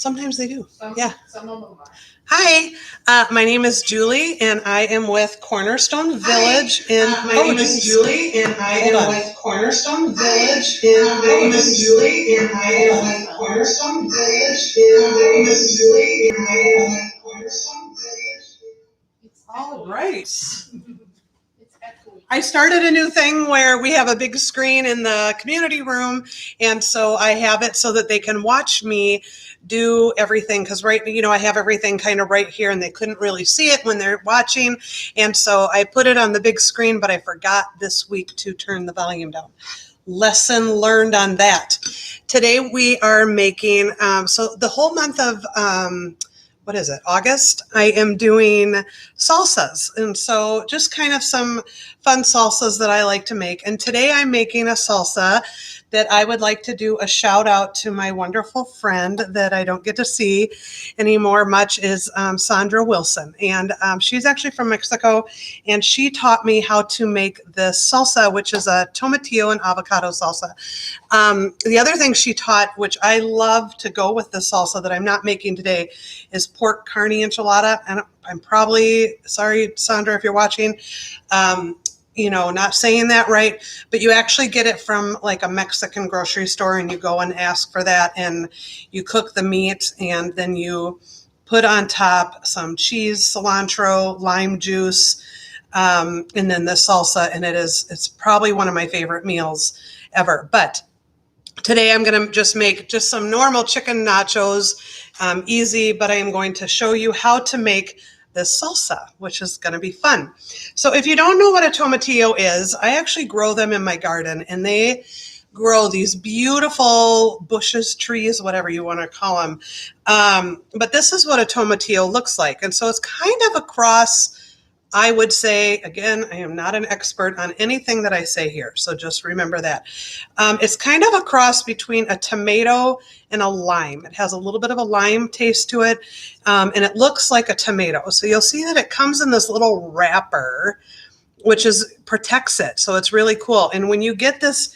Sometimes they do. Yeah. Some of them are. Hi, my name is Julie, and I am with Cornerstone Village in. My name is Julie, and I am with Cornerstone Village in. My name is Julie, and I am with Cornerstone Village in. My name is Julie, and I am with Cornerstone Village. All right. I started a new thing where we have a big screen in the community room, and so I have it so that they can watch me do everything, because I have everything kind of right here and they couldn't really see it when they're watching, and so I put it on the big screen, but I forgot this week to turn the volume down. Lesson learned on that. Today we are making, so the whole month of August, I am doing salsas. And so just kind of some fun salsas that I like to make. And today I'm making a salsa that I would like to do a shout out to my wonderful friend that I don't get to see anymore much is Sandra Wilson. And she's actually from Mexico, and she taught me how to make this salsa, which is a tomatillo and avocado salsa. The other thing she taught, which I love to go with the salsa that I'm not making today, is pork carne enchilada. And I'm probably, sorry, Sandra, if you're watching, not saying that right, but you actually get it from like a Mexican grocery store, and you go and ask for that, and you cook the meat, and then you put on top some cheese, cilantro, lime juice, and then the salsa, and it's probably one of my favorite meals ever. But today I'm going to just make just some normal chicken nachos, easy, but I am going to show you how to make this salsa, which is going to be fun. So if you don't know what a tomatillo is, I actually grow them in my garden, and they grow these beautiful bushes, trees, whatever you want to call them. But this is what a tomatillo looks like. And so it's kind of a cross. I would say, again, I am not an expert on anything that I say here, so just remember that. It's kind of a cross between a tomato and a lime. It has a little bit of a lime taste to it, and it looks like a tomato. So you'll see that it comes in this little wrapper, which protects it. So it's really cool. And when you get this,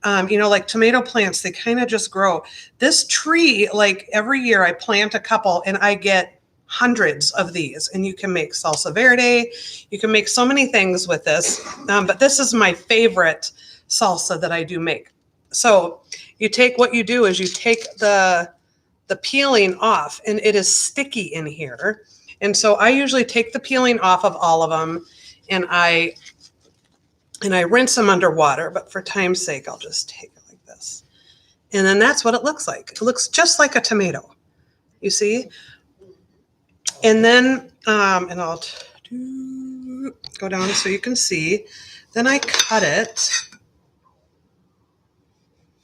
like tomato plants, they kind of just grow. This tree, like every year I plant a couple, and I get hundreds of these, and you can make salsa verde. You can make so many things with this, but this is my favorite salsa that I do make. So you take the peeling off, and it is sticky in here. And so I usually take the peeling off of all of them, and I rinse them under water, but for time's sake, I'll just take it like this. And then that's what it looks like. It looks just like a tomato, you see? And then, and I'll go down so you can see. Then I cut it.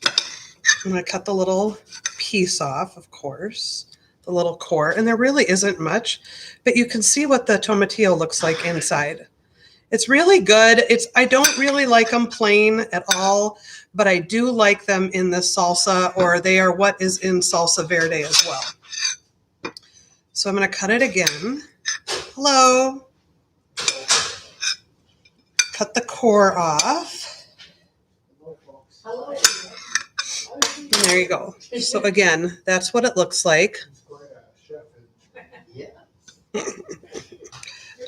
I'm going to cut the little piece off, of course, the little core. And there really isn't much, but you can see what the tomatillo looks like inside. It's really good. I don't really like them plain at all, but I do like them in the salsa, or they are what is in salsa verde as well. So I'm going to cut it again. Hello. Cut the core off. And there you go. So again, that's what it looks like.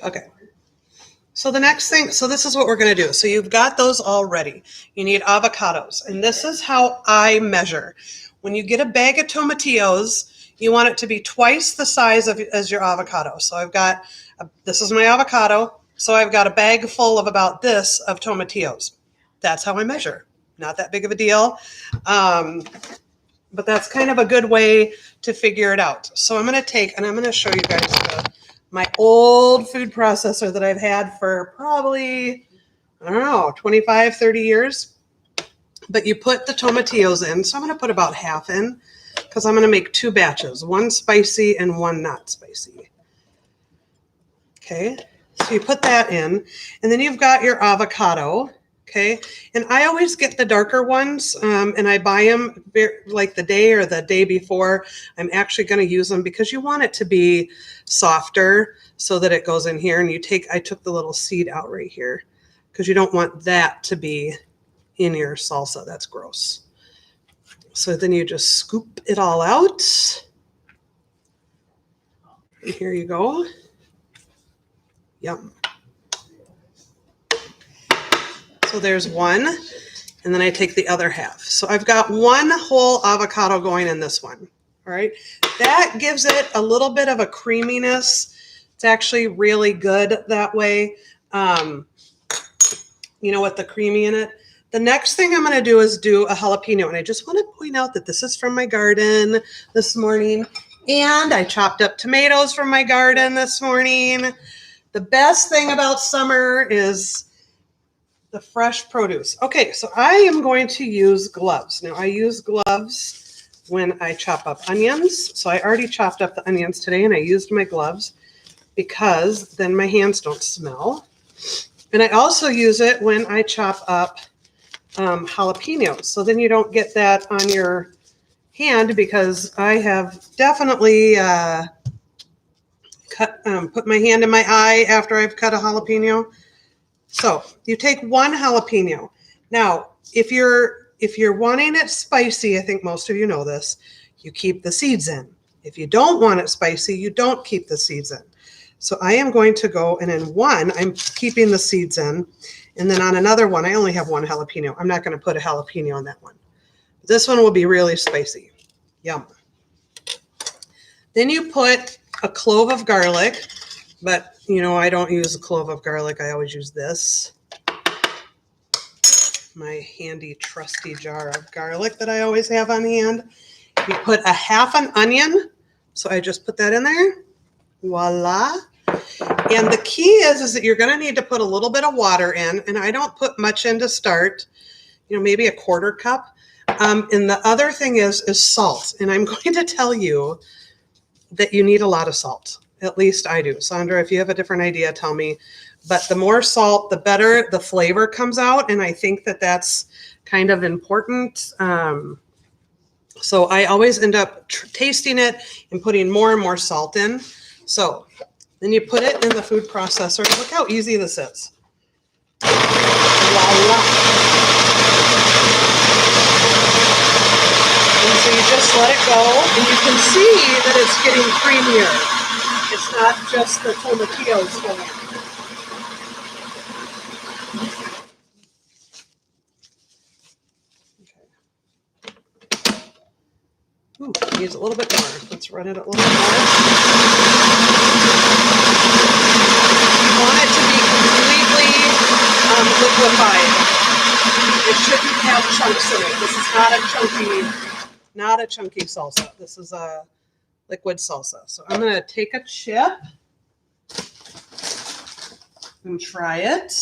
Okay. So the next thing, so this is what we're going to do. So you've got those all ready. You need avocados. And this is how I measure. When you get a bag of tomatillos, you want it to be twice the size as your avocado. So this is my avocado. So I've got a bag full of about this of tomatillos. That's how I measure. Not that big of a deal. But that's kind of a good way to figure it out. So I'm going to show you guys my old food processor that I've had for probably, 25, 30 years. But you put the tomatillos in. So I'm going to put about half in, because I'm going to make two batches, one spicy and one not spicy. Okay, so you put that in, and then you've got your avocado. Okay, and I always get the darker ones, and I buy them like the day or the day before I'm actually going to use them, because you want it to be softer so that it goes in here. And I took the little seed out right here, because you don't want that to be in your salsa. That's gross. So then you just scoop it all out. And here you go. Yum. So there's one, and then I take the other half. So I've got one whole avocado going in this one. All right. That gives it a little bit of a creaminess. It's actually really good that way. With the creamy in it. The next thing I'm going to do is do a jalapeno. And I just want to point out that this is from my garden this morning. And I chopped up tomatoes from my garden this morning. The best thing about summer is the fresh produce. Okay, so I am going to use gloves. Now I use gloves when I chop up onions. So I already chopped up the onions today and I used my gloves because then my hands don't smell. And I also use it when I chop up jalapenos. So then you don't get that on your hand because I have definitely put my hand in my eye after I've cut a jalapeno. So you take one jalapeno. Now, if you're wanting it spicy, I think most of you know this, you keep the seeds in. If you don't want it spicy, you don't keep the seeds in. So I am going to go, and in one, I'm keeping the seeds in. And then on another one, I only have one jalapeno. I'm not going to put a jalapeno on that one. This one will be really spicy. Yum. Then you put a clove of garlic, but I don't use a clove of garlic. I always use this. My handy, trusty jar of garlic that I always have on hand. You put a half an onion. So I just put that in there. Voila. And the key is that you're going to need to put a little bit of water in. And I don't put much in to start, maybe a quarter cup. And the other thing is salt. And I'm going to tell you that you need a lot of salt. At least I do. Sandra, if you have a different idea, tell me. But the more salt, the better the flavor comes out. And I think that that's kind of important. So I always end up tasting it and putting more and more salt in. So then you put it in the food processor. Look how easy this is. Voila. And so you just let it go. And you can see that it's getting creamier. It's not just the tomatillos going. Ooh, needs a little bit more. Let's run it a little bit more. You want it to be completely liquefied. It shouldn't have chunks in it. This is not a chunky salsa. This is a liquid salsa. So I'm going to take a chip and try it.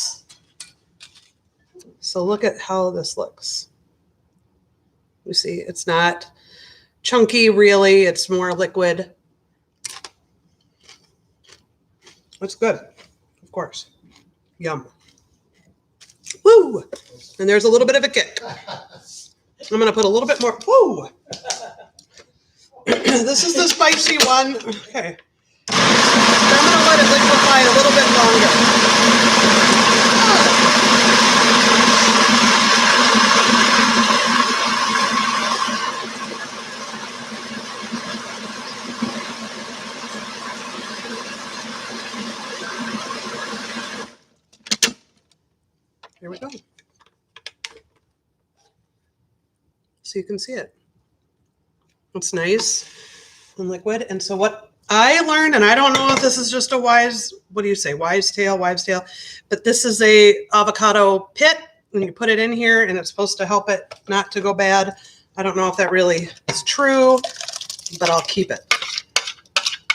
So look at how this looks. You see, it's not chunky really. It's more liquid. It's good, of course. Yum. Woo! And there's a little bit of a kick. I'm going to put a little bit more. Woo! This is the spicy one. Okay. So I'm going to let it liquefy a little bit longer. Here we go. So you can see it. It's nice and liquid. And so what I learned, and I don't know if this is just a wives tale, but this is a avocado pit, and you put it in here, and it's supposed to help it not to go bad. I don't know if that really is true, but I'll keep it.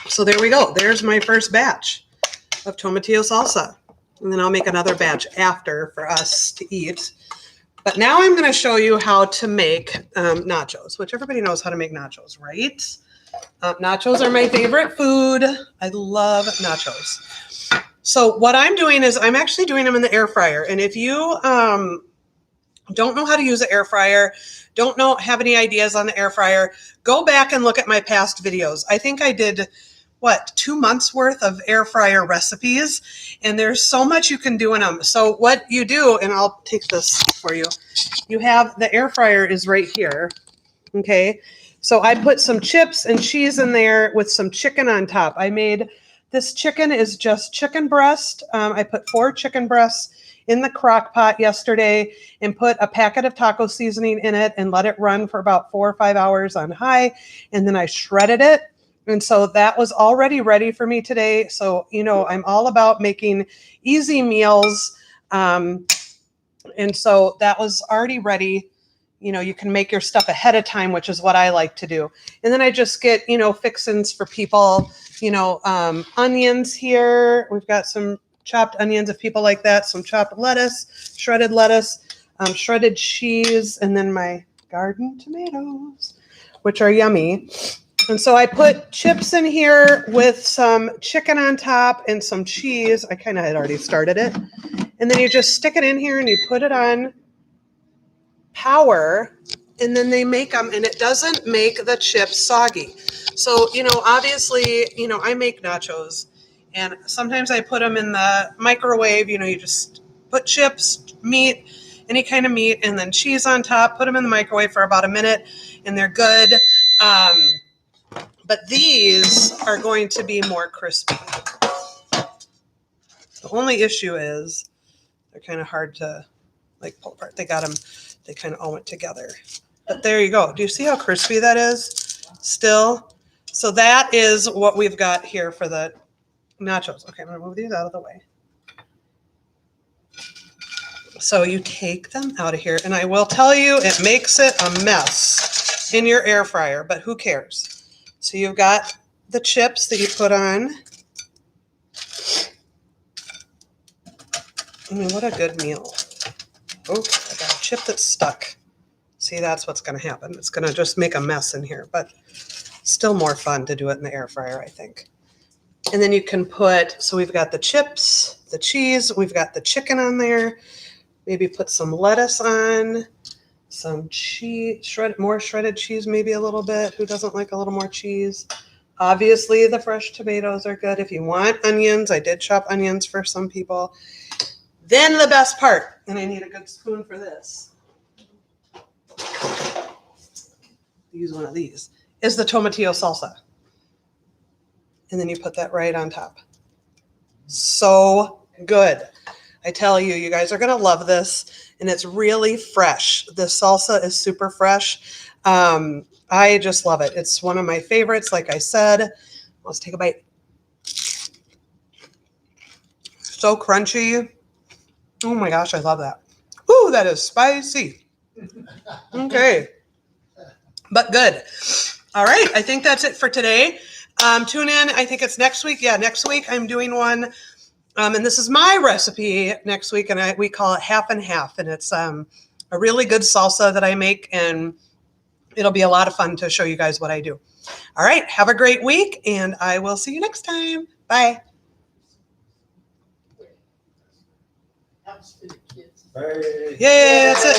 So there we go. There's my first batch of tomatillo salsa. And then I'll make another batch after for us to eat. But now I'm going to show you how to make nachos, which everybody knows how to make nachos, right? Nachos are my favorite food. I love nachos. So what I'm doing is I'm actually doing them in the air fryer. And if you don't know how to use an air fryer, have any ideas on the air fryer, go back and look at my past videos. I think I did 2 months worth of air fryer recipes, and there's so much you can do in them. So what you do, and I'll take this for you, you have the air fryer is right here. Okay. So I put some chips and cheese in there with some chicken on top. I made this chicken is just chicken breast. I put 4 chicken breasts in the crock pot yesterday and put a packet of taco seasoning in it and let it run for about 4 or 5 hours on high. And then I shredded it. And so that was already ready for me today. So, you know, I'm all about making easy meals. And so that was already ready. You know, you can make your stuff ahead of time, which is what I like to do. And then I just get, you know, fixins for people, you know, onions here. We've got some chopped onions if people like that, some chopped lettuce, shredded cheese, and then my garden tomatoes, which are yummy. And so I put chips in here with some chicken on top and some cheese. I kind of had already started it. And then you just stick it in here and you put it on power, and then they make them, and it doesn't make the chips soggy. So, you know, obviously, you know, I make nachos, and sometimes I put them in the microwave. You know, you just put chips, meat, any kind of meat, and then cheese on top, put them in the microwave for about a minute, and they're good. But these are going to be more crispy. The only issue is they're kind of hard to like pull apart. They got them, they kind of all went together. But there you go. Do you see how crispy that is still? So that is what we've got here for the nachos. Okay, I'm gonna move these out of the way. So you take them out of here, and I will tell you, it makes it a mess in your air fryer, but who cares? So you've got the chips that you put on. I mean, what a good meal. Oh, I got a chip that's stuck. See, that's what's going to happen. It's going to just make a mess in here, but still more fun to do it in the air fryer, I think. And then you can put, so we've got the chips, the cheese, we've got the chicken on there. Maybe put some lettuce on, some cheese, more shredded cheese, maybe a little bit. Who doesn't like a little more cheese? Obviously, the fresh tomatoes are good. If you want onions, I did chop onions for some people. Then the best part, and I need a good spoon for this. Use one of these, is the tomatillo salsa. And then you put that right on top. So good. I tell you, you guys are going to love this. And it's really fresh. The salsa is super fresh. I just love it. It's one of my favorites. Like I said, let's take a bite. So crunchy. Oh my gosh, I love that. Ooh, that is spicy. Okay. But good. All right. I think that's it for today. Tune in. I think it's next week. Yeah, next week I'm doing one. And this is my recipe next week. And we call it half and half. And it's a really good salsa that I make. And it'll be a lot of fun to show you guys what I do. All right. Have a great week. And I will see you next time. Bye. Yeah, that's it.